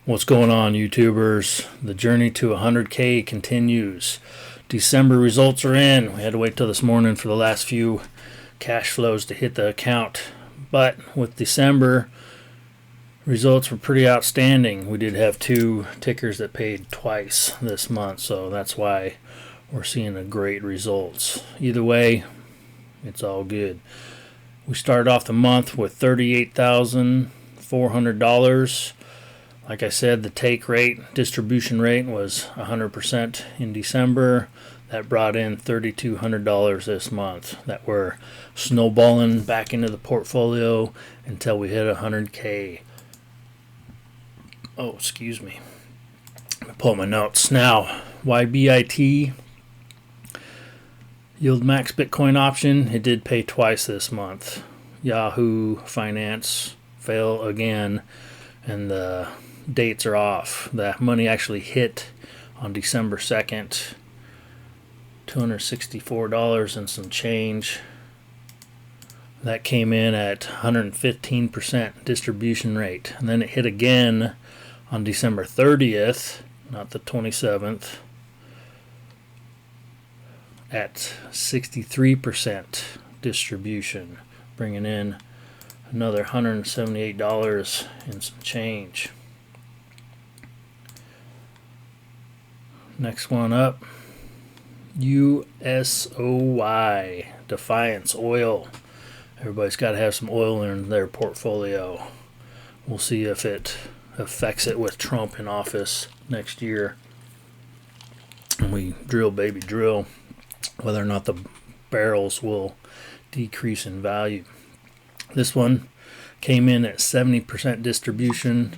What's going on, YouTubers? The journey to 100K continues. December results are in. We had to wait till this morning for the last few cash flows to hit the account. But with December, results were pretty outstanding. We did have two tickers that paid twice this month, so that's why we're seeing a great results. Either way, it's all good. We started off the month with $38,400. Like I said, the take rate, distribution rate was 100% in December. That brought in $3,200 this month that we're snowballing back into the portfolio until we hit 100K. Oh, excuse me. Let me pull my notes. Now, YBIT, YieldMax Bitcoin option, it did pay twice this month. Yahoo Finance fail again, and the dates are off. The money actually hit on December 2nd, $264 and some change. That came in at 115% distribution rate. And then it hit again on December 30th, not the 27th, at 63% distribution, bringing in another $178 and some change. Next one up, USOY, Defiance oil. Everybody's got to have some oil in their portfolio. We'll see if it affects it with Trump in office next year. And we drill, baby, drill, whether or not the barrels will decrease in value. This one came in at 70% distribution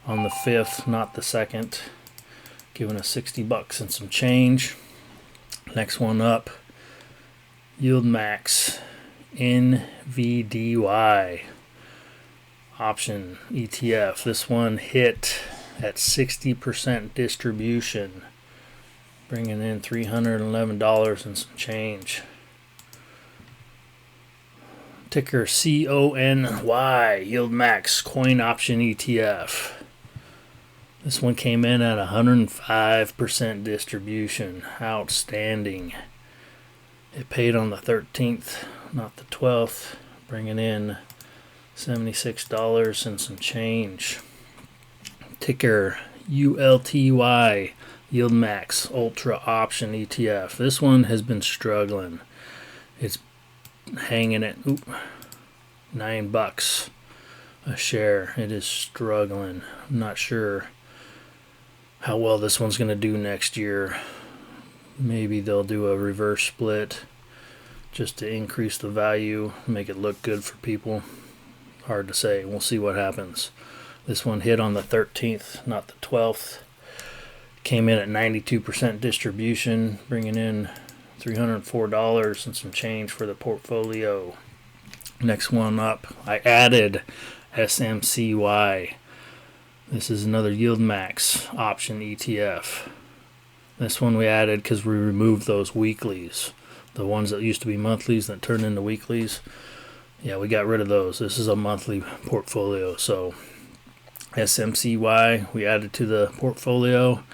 on the 5th, not the 2nd. Giving us $60 and some change. Next one up, YieldMax NVDY option ETF. This one hit at 60% distribution, bringing in $311 and some change. Ticker CONY, YieldMax Coin Option ETF. This one came in at 105% distribution. Outstanding. It paid on the 13th, not the 12th, bringing in $76 and some change. Ticker ULTY, YieldMax Ultra Option ETF. This one has been struggling. It's hanging at $9 a share. It is struggling. I'm not sure how well this one's going to do next year. Maybe they'll do a reverse split just to increase the value, make it look good for people. Hard to say. We'll see what happens. This one hit on the 13th, not the 12th. Came in at 92% distribution, bringing in $304 and some change for the portfolio. Next one up, I added SMCY. This is another YieldMax option ETF. This one we added because we removed those weeklies. The ones that used to be monthlies that turned into weeklies. Yeah, we got rid of those. This is a monthly portfolio. So SMCY we added to the portfolio.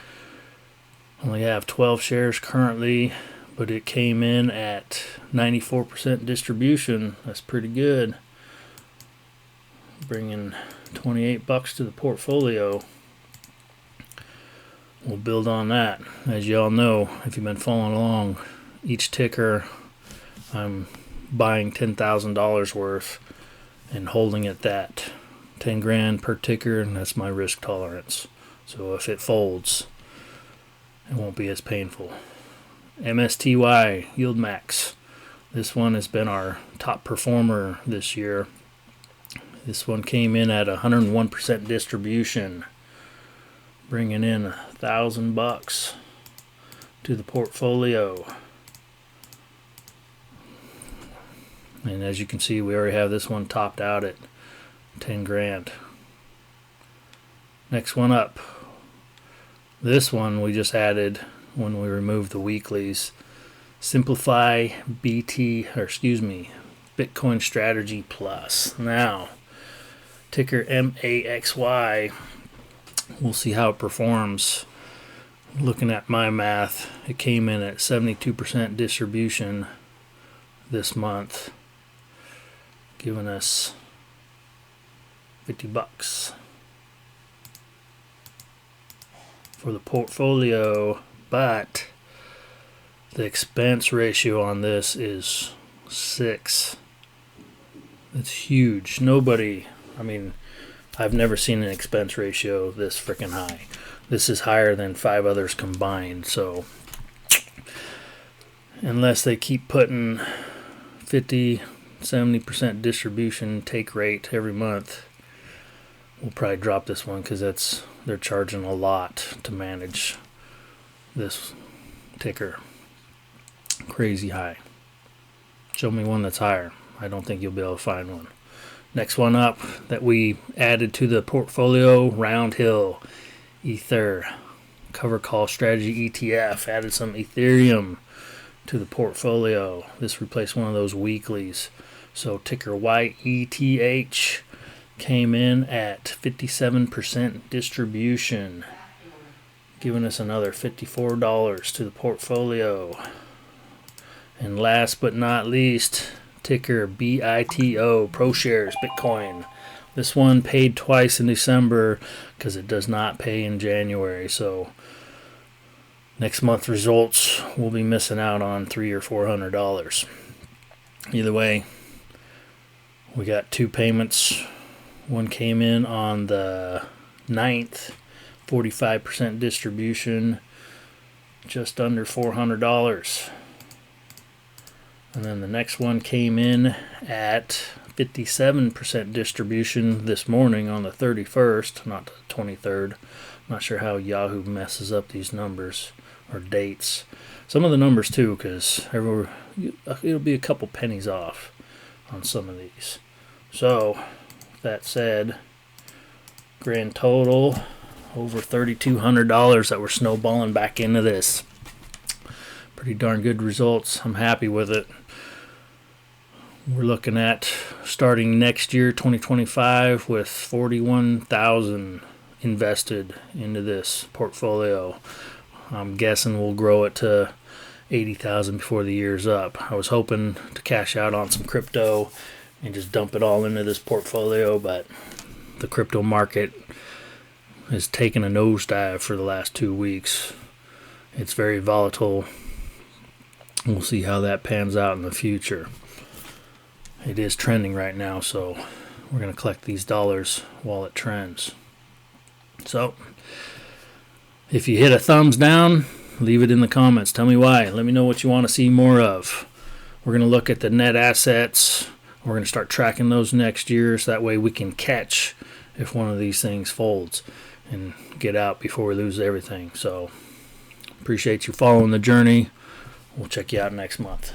Only have 12 shares currently, but it came in at 94% distribution. That's pretty good. Bringing $28 to the portfolio. We'll build on that. As you all know, if you've been following along, each ticker I'm buying $10,000 worth and holding at that. 10 grand per ticker, and that's my risk tolerance. So if it folds, it won't be as painful. MSTY, YieldMax. This one has been our top performer this year. This one came in at 101% distribution, bringing in $1,000 to the portfolio. And as you can see, we already have this one topped out at 10 grand. Next one up. This one we just added when we removed the weeklies. Simplify Bitcoin Strategy Plus. Now, ticker MAXY. We'll see how it performs. Looking at my math, it came in at 72% distribution this month, giving us $50 for the portfolio, but the expense ratio on this is 6. It's huge. I've never seen an expense ratio this freaking high. This is higher than 5 others combined. So unless they keep putting 50-70% distribution take rate every month, we'll probably drop this one because they're charging a lot to manage this ticker. Crazy high. Show me one that's higher. I don't think you'll be able to find one. Next one up that we added to the portfolio, Roundhill Ether cover call strategy ETF. Added some Ethereum to the portfolio. This replaced one of those weeklies. So ticker YETH came in at 57% distribution, giving us another $54 to the portfolio. And last but not least, ticker BITO, ProShares Bitcoin. This one paid twice in December because it does not pay in January. So next month results we'll be missing out on $300 or $400. Either way, we got 2 payments. One came in on the 9th, 45% distribution, just under $400. And then the next one came in at 57% distribution this morning on the 31st, not the 23rd. I'm not sure how Yahoo messes up these numbers or dates. Some of the numbers too, because it'll be a couple pennies off on some of these. So, with that said, grand total over $3,200 that we're snowballing back into this. Pretty darn good results. I'm happy with it. We're looking at starting next year, 2025, with $41,000 invested into this portfolio. I'm guessing we'll grow it to $80,000 before the year's up. I was hoping to cash out on some crypto and just dump it all into this portfolio, but the crypto market has taken a nosedive for the last 2 weeks. It's very volatile. We'll see how that pans out in the future. It is trending right now, so we're going to collect these dollars while it trends. So, if you hit a thumbs down, leave it in the comments. Tell me why. Let me know what you want to see more of. We're going to look at the net assets. We're going to start tracking those next year, so that way we can catch if one of these things folds and get out before we lose everything. So, appreciate you following the journey. We'll check you out next month.